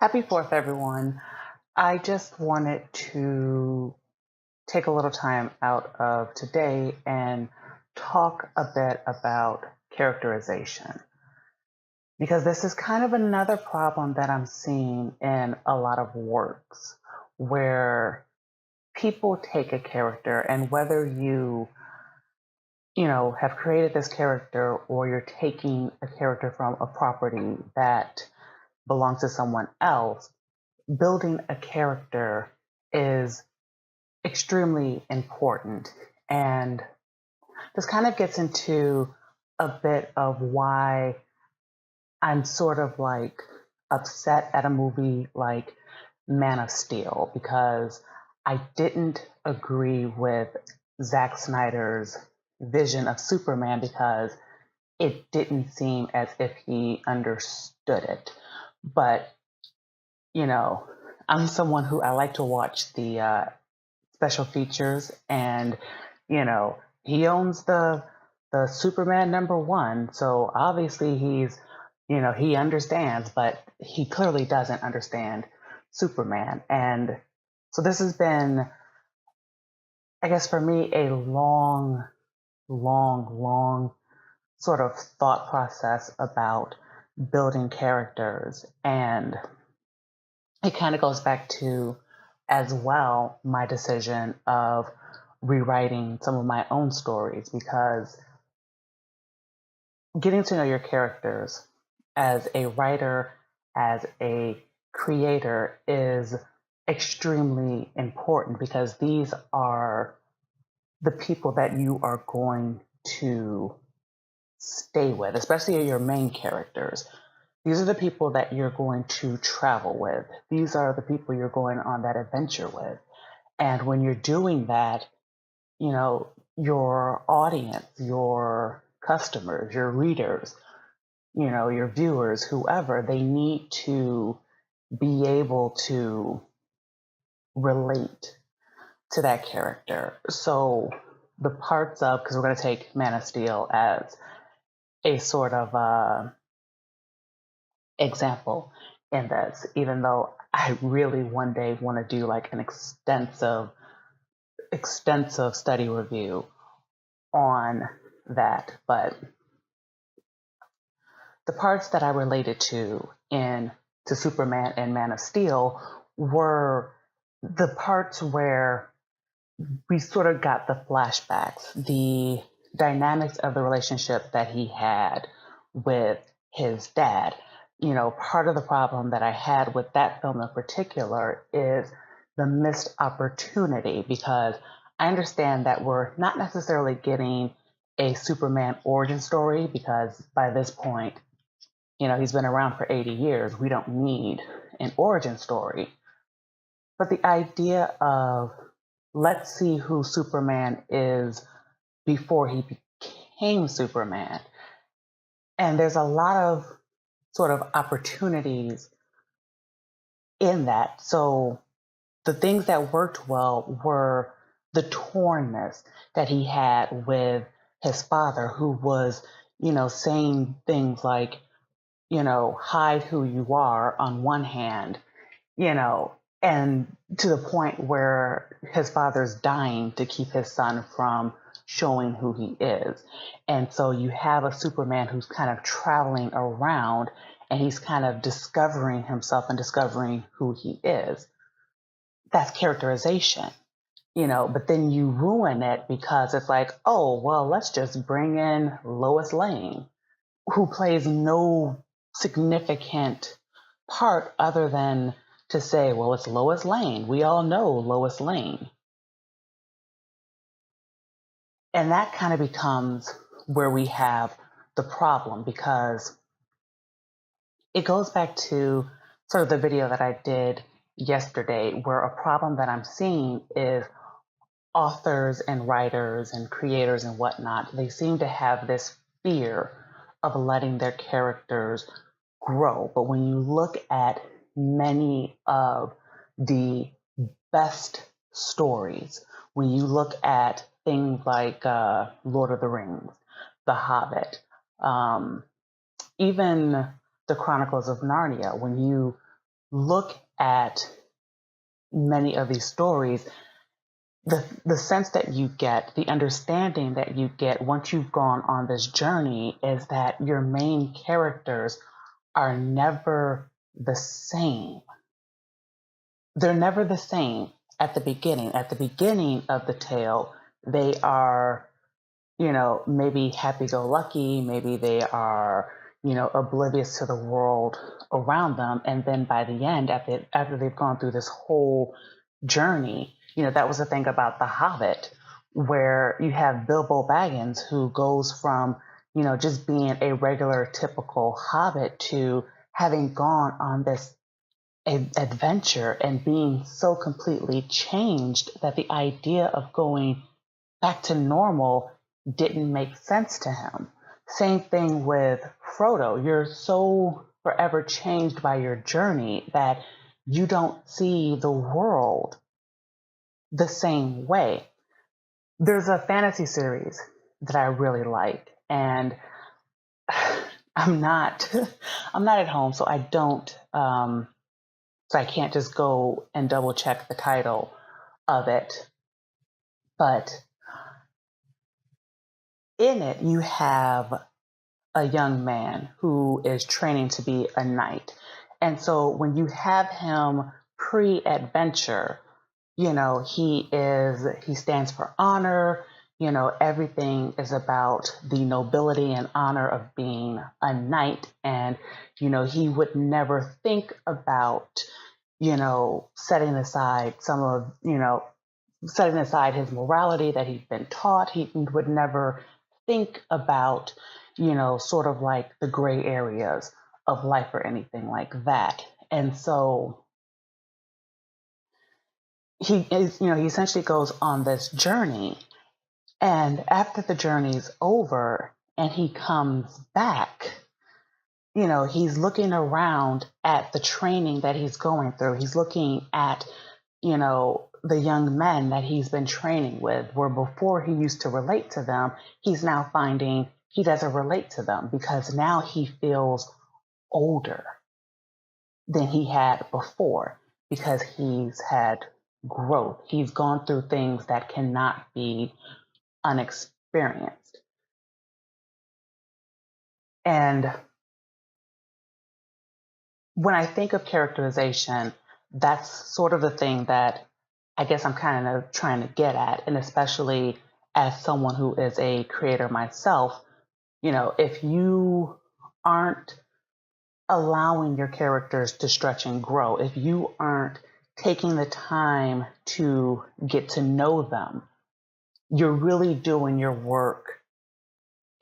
Happy 4th, everyone. I just wanted to take a little time out of today and talk a bit about characterization because this is kind of another problem that I'm seeing in a lot of works where people take a character and whether you have created this character or you're taking a character from a property that belongs to someone else, building a character is extremely important. And this kind of gets into a bit of why I'm sort of like upset at a movie like Man of Steel, because I didn't agree with Zack Snyder's vision of Superman because it didn't seem as if he understood it. But, you know, I'm someone who I like to watch the special features, and he owns the Superman #1, so obviously he understands, but he clearly doesn't understand Superman. And so this has been, I guess, for me, a long sort of thought process about building characters. And it kind of goes back to, as well, my decision of rewriting some of my own stories, because getting to know your characters as a writer, as a creator, is extremely important, because these are the people that you are going to stay with, especially your main characters. These are the people that you're going to travel with. These are the people you're going on that adventure with. And when you're doing that, your audience, your customers, your readers, your viewers, whoever, they need to be able to relate to that character. So the parts of, because we're going to take Man of Steel as a sort of example in this, even though I really one day want to do like an extensive study review on that. But the parts that I related to Superman and Man of Steel were the parts where we sort of got the flashbacks, the dynamics of the relationship that he had with his dad. Part of the problem that I had with that film in particular is the missed opportunity, because I understand that we're not necessarily getting a Superman origin story, because by this point, he's been around for 80 years. We don't need an origin story. But the idea of, let's see who Superman is before he became Superman. And there's a lot of sort of opportunities in that. So the things that worked well were the tornness that he had with his father, who was, saying things like, hide who you are on one hand, you know, and to the point where his father's dying to keep his son from showing who he is. And so you have a Superman who's kind of traveling around, and he's kind of discovering himself and discovering who he is. That's characterization. But then you ruin it because it's like, oh, well, let's just bring in Lois Lane, who plays no significant part other than to say, well, it's Lois Lane. We all know Lois Lane. And that kind of becomes where we have the problem, because it goes back to sort of the video that I did yesterday, where a problem that I'm seeing is authors and writers and creators and whatnot, they seem to have this fear of letting their characters grow. But when you look at many of the best stories, when you look at things like Lord of the Rings, The Hobbit, even the Chronicles of Narnia, when you look at many of these stories, the sense that you get, the understanding that you get once you've gone on this journey is that your main characters are never the same. They're never the same at the beginning. At the beginning of the tale, they are, maybe happy go lucky, maybe they are, oblivious to the world around them. And then by the end, after they've gone through this whole journey, that was the thing about The Hobbit, where you have Bilbo Baggins who goes from, just being a regular, typical hobbit to having gone on this adventure and being so completely changed that the idea of going back to normal didn't make sense to him. Same thing with Frodo. You're so forever changed by your journey that you don't see the world the same way. There's a fantasy series that I really like, and I'm not I'm not at home, so I don't so I can't just go and double check the title of it. But in it, you have a young man who is training to be a knight. And so when you have him pre-adventure, he stands for honor, everything is about the nobility and honor of being a knight. And, he would never think about, setting aside setting aside his morality that he'd been taught. He would never think about, sort of like the gray areas of life or anything like that. And so he essentially goes on this journey. And after the journey's over and he comes back, he's looking around at the training that he's going through. He's looking at, the young men that he's been training with, where before he used to relate to them, he's now finding he doesn't relate to them because now he feels older than he had before because he's had growth. He's gone through things that cannot be unexperienced. And when I think of characterization, that's sort of the thing that I guess I'm kind of trying to get at. And especially as someone who is a creator myself, if you aren't allowing your characters to stretch and grow, if you aren't taking the time to get to know them, you're really doing your work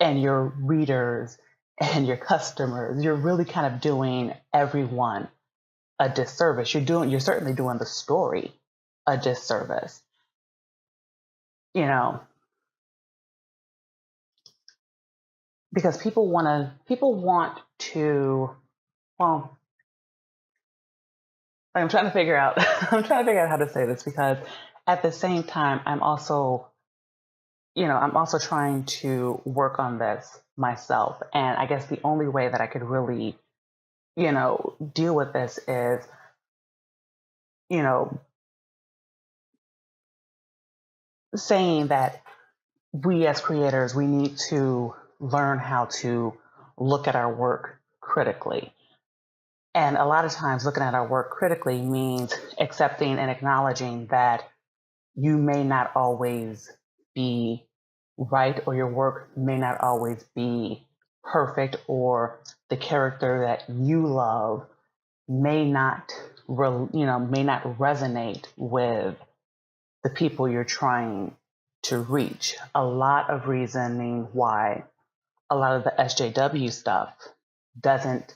and your readers and your customers, you're really kind of doing everyone a disservice. You're certainly doing the story a disservice. Because people want to, well, I'm trying to figure out I'm trying to figure out how to say this because at the same time I'm also trying to work on this myself. And I guess the only way that I could really, deal with this is, saying that we as creators, we need to learn how to look at our work critically. And a lot of times looking at our work critically means accepting and acknowledging that you may not always be right, or your work may not always be perfect, or the character that you love may not resonate with the people you're trying to reach. A lot of reasoning why a lot of the SJW stuff doesn't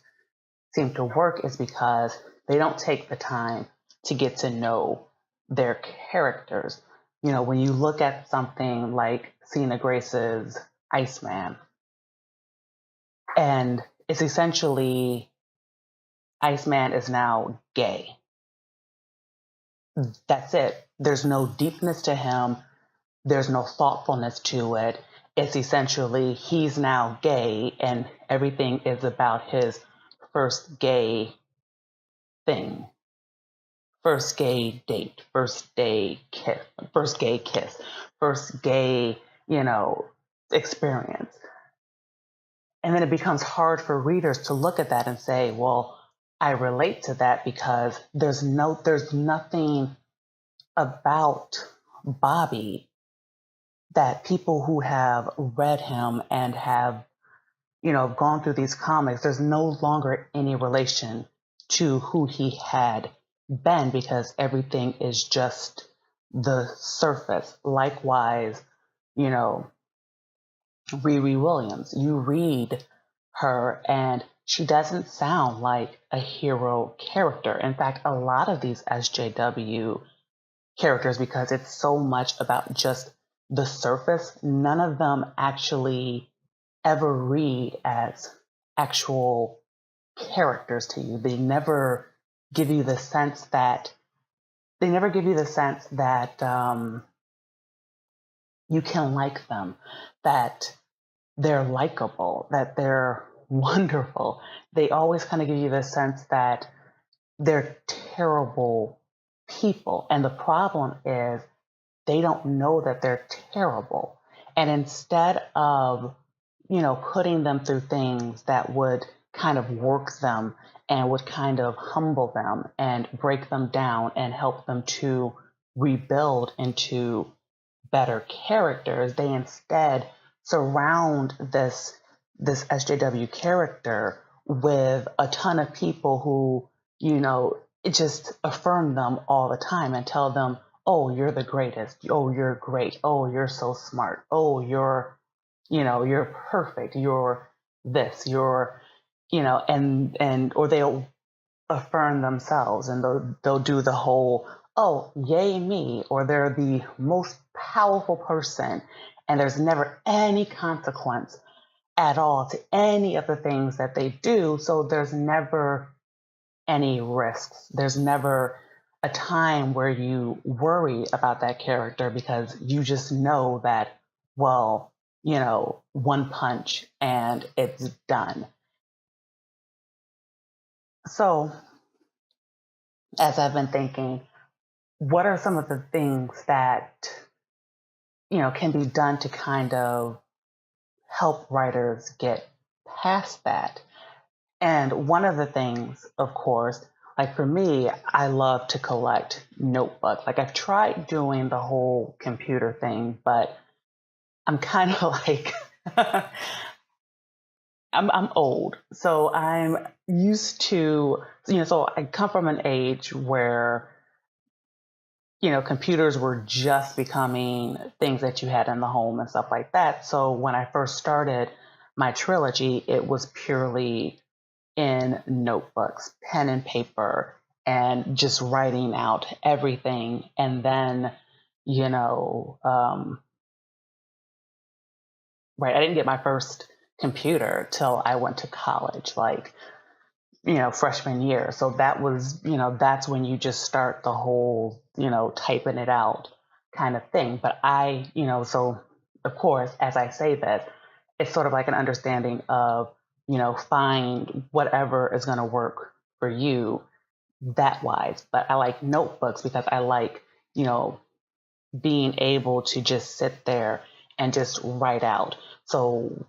seem to work is because they don't take the time to get to know their characters. When you look at something like Sina Grace's Iceman, and it's essentially Iceman is now gay. That's it. There's no deepness to him. There's no thoughtfulness to it. It's essentially he's now gay and everything is about his first gay thing. First gay date, first day kiss, first gay kiss, first gay, experience. And then it becomes hard for readers to look at that and say, well, I relate to that because there's nothing about Bobby that people who have read him and have, gone through these comics, there's no longer any relation to who he had been because everything is just the surface. Likewise, Riri Williams, you read her and she doesn't sound like a hero character. In fact, a lot of these SJW characters, because it's so much about just the surface, none of them actually ever read as actual characters to you. They never give you the sense that you can like them, that they're likable, that they're wonderful. They always kind of give you the sense that they're terrible people. And the problem is they don't know that they're terrible. And instead of, putting them through things that would kind of work them and would kind of humble them and break them down and help them to rebuild into better characters, they instead surround this SJW character with a ton of people who, just affirm them all the time and tell them, oh, you're the greatest. Oh, you're great. Oh, you're so smart. Oh, you're perfect. You're this, or they'll affirm themselves and they'll do the whole, oh, yay me, or they're the most powerful person. And there's never any consequence at all to any of the things that they do. So there's never any risks. There's never a time where you worry about that character because you just know that, well, one punch and it's done. So, as I've been thinking, what are some of the things that, can be done to kind of help writers get past that? And one of the things, of course, like for me, I love to collect notebooks. Like I've tried doing the whole computer thing, but I'm kind of like, I'm old. So I'm used to, so I come from an age where, computers were just becoming things that you had in the home and stuff like that. So when I first started my trilogy, it was purely in notebooks, pen and paper, and just writing out everything. And then, right, I didn't get my first computer till I went to college, like, freshman year. So that was, that's when you just start the whole, typing it out kind of thing. But so of course, as I say this, it's sort of like an understanding of, find whatever is going to work for you that wise. But I like notebooks because I like, being able to just sit there and just write out. So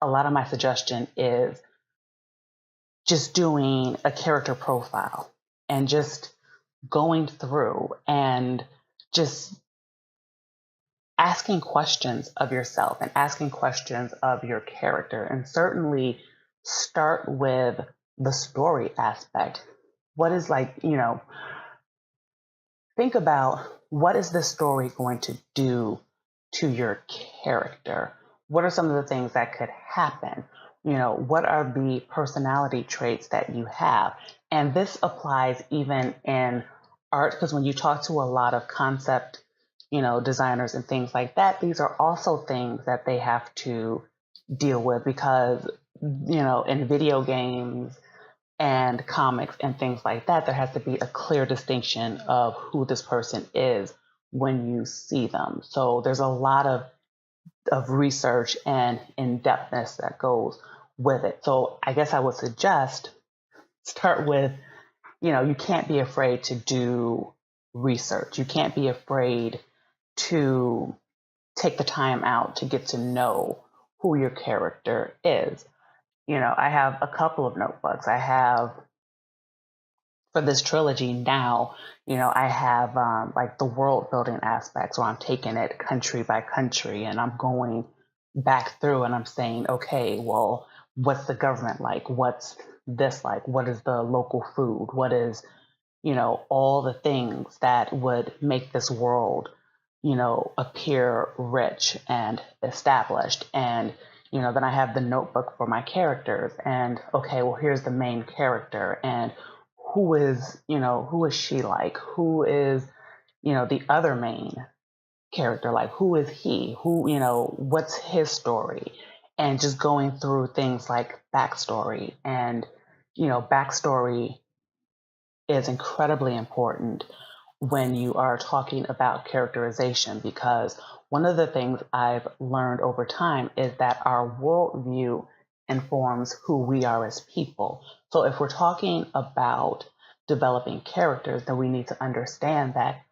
a lot of my suggestion is just doing a character profile and just going through and just asking questions of yourself and asking questions of your character. And certainly start with the story aspect. What is think about what is this story going to do to your character? What are some of the things that could happen? What are the personality traits that you have? And this applies even in art, because when you talk to a lot of concept, designers and things like that, these are also things that they have to deal with because, in video games and comics and things like that, there has to be a clear distinction of who this person is when you see them. So there's a lot of research and in-depthness that goes with it. So I guess I would suggest start with you can't be afraid to do research. You can't be afraid to take the time out to get to know who your character is. I have a couple of notebooks. I have for this trilogy now, I have like the world building aspects where I'm taking it country by country and I'm going back through and I'm saying, okay, well, what's the government like? What's this like? What is the local food? What is, all the things that would make this world, appear rich and established. And, then I have the notebook for my characters and, okay, well, here's the main character and who is she like? Who is, the other main character like? Who is he? What's his story? And just going through things like backstory and, backstory is incredibly important when you are talking about characterization because one of the things I've learned over time is that our worldview informs who we are as people. So if we're talking about developing characters, then we need to understand that,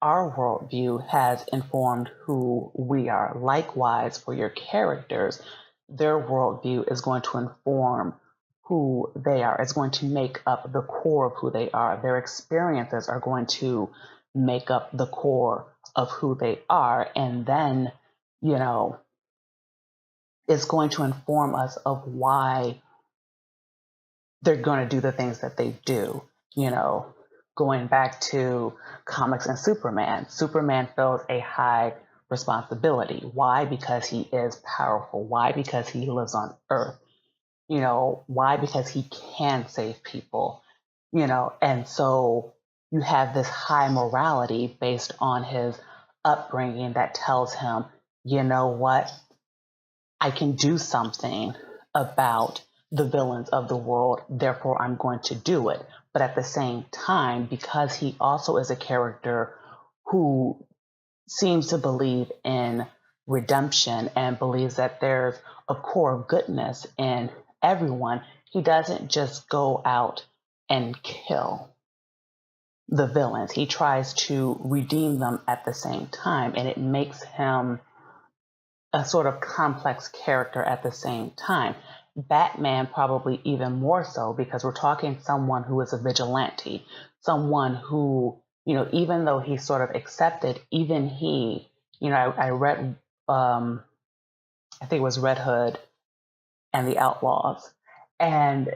our worldview has informed who we are. Likewise, for your characters, their worldview is going to inform who they are. It's going to make up the core of who they are. Their experiences are going to make up the core of who they are. And then, it's going to inform us of why they're going to do the things that they do. Going back to comics and Superman, Superman feels a high responsibility. Why? Because he is powerful. Why? Because he lives on Earth. Why? Because he can save people, and so you have this high morality based on his upbringing that tells him, you know what, I can do something about the villains of the world, therefore I'm going to do it. But at the same time, because he also is a character who seems to believe in redemption and believes that there's a core of goodness in everyone, he doesn't just go out and kill the villains. He tries to redeem them at the same time, and it makes him a sort of complex character at the same time. Batman probably even more so because we're talking someone who is a vigilante, someone who, even though he's sort of accepted, even he, I read, I think it was Red Hood and the Outlaws. And,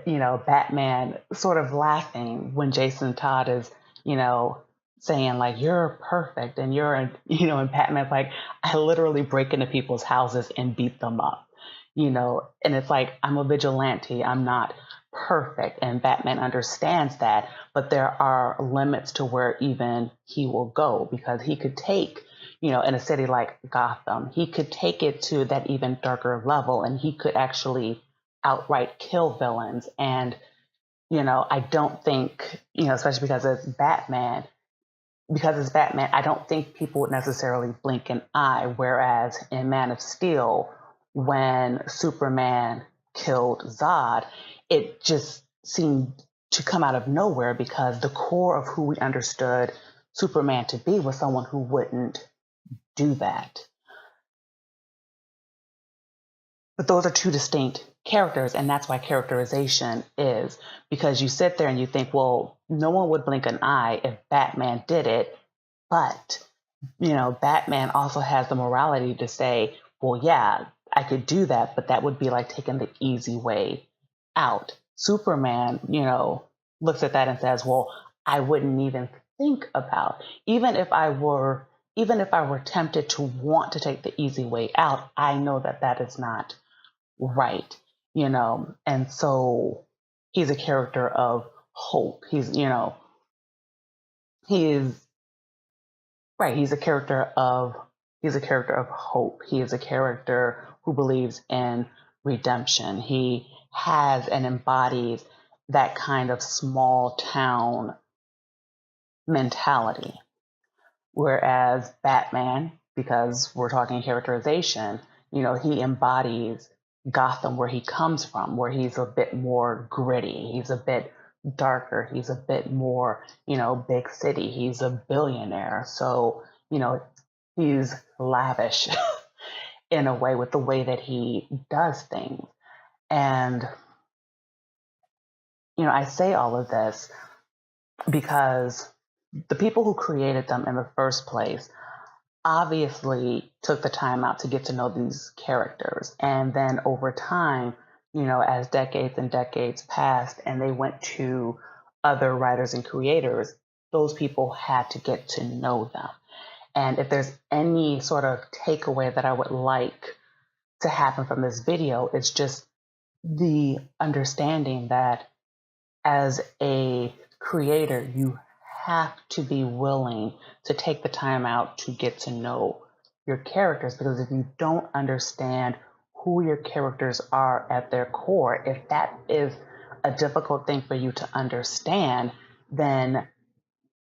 Batman sort of laughing when Jason Todd is, saying like, you're perfect. And and Batman's like, I literally break into people's houses and beat them up, and it's like, I'm a vigilante. I'm not perfect. And Batman understands that, but there are limits to where even he will go because he could take, in a city like Gotham, he could take it to that even darker level and he could actually outright kill villains. And, I don't think, especially because it's Batman, I don't think people would necessarily blink an eye. Whereas in Man of Steel, when Superman killed Zod, it just seemed to come out of nowhere because the core of who we understood Superman to be was someone who wouldn't do that. But those are two distinct characters, and that's why characterization is, because you sit there and you think, well, no one would blink an eye if Batman did it, but, Batman also has the morality to say, well, yeah, I could do that, but that would be like taking the easy way out. Superman, looks at that and says, well, I wouldn't even think about, even if I were tempted to want to take the easy way out, I know that that is not right, and so he's a character of hope. He is right. He's a character of hope. He is a character who believes in redemption. He has and embodies that kind of small town mentality. Whereas Batman, because we're talking characterization, he embodies Gotham where he comes from, where he's a bit more gritty. He's a bit darker. He's a bit more, big city. He's a billionaire. So, he's lavish in a way with the way that he does things. And, I say all of this because the people who created them in the first place obviously took the time out to get to know these characters. And then over time, as decades and decades passed and they went to other writers and creators, those people had to get to know them. And if there's any sort of takeaway that I would like to happen from this video, it's just the understanding that as a creator, you have to be willing to take the time out to get to know your characters, because if you don't understand who your characters are at their core, if that is a difficult thing for you to understand, then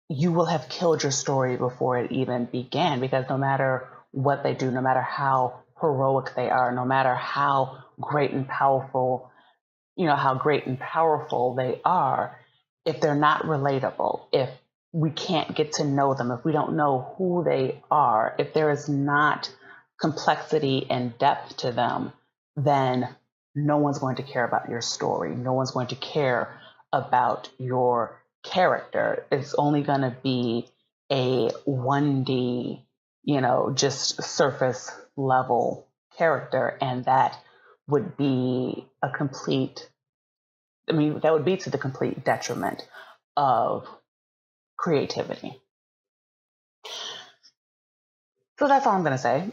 you will have killed your story before it even began, because no matter what they do, no matter how heroic they are, no matter how great and powerful, they are, if they're not relatable, if we can't get to know them, if we don't know who they are, if there is not complexity and depth to them, then no one's going to care about your story. No one's going to care about your character. It's only going to be a 1D, just surface level character. And that would be that would be to the complete detriment of creativity. So that's all I'm going to say.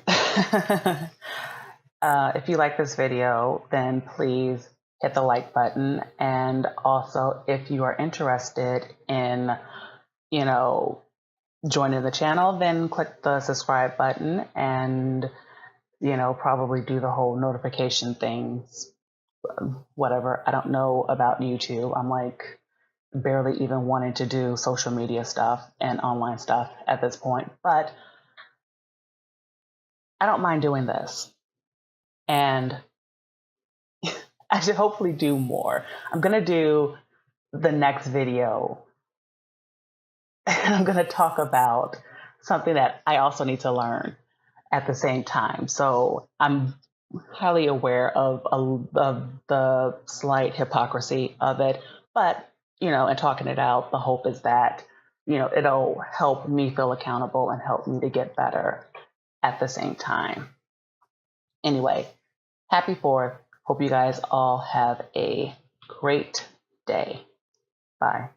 If you like this video, then please hit the like button. And also, if you are interested in, joining the channel, then click the subscribe button and, probably do the whole notification things, whatever. I don't know about YouTube. I'm like barely even wanting to do social media stuff and online stuff at this point, but I don't mind doing this. And I should hopefully do more. I'm going to do the next video and I'm going to talk about something that I also need to learn at the same time. So I'm highly aware of the slight hypocrisy of it, but and talking it out, the hope is that it'll help me feel accountable and help me to get better at the same time. Anyway, happy 4th. Hope you guys all have a great day. Bye.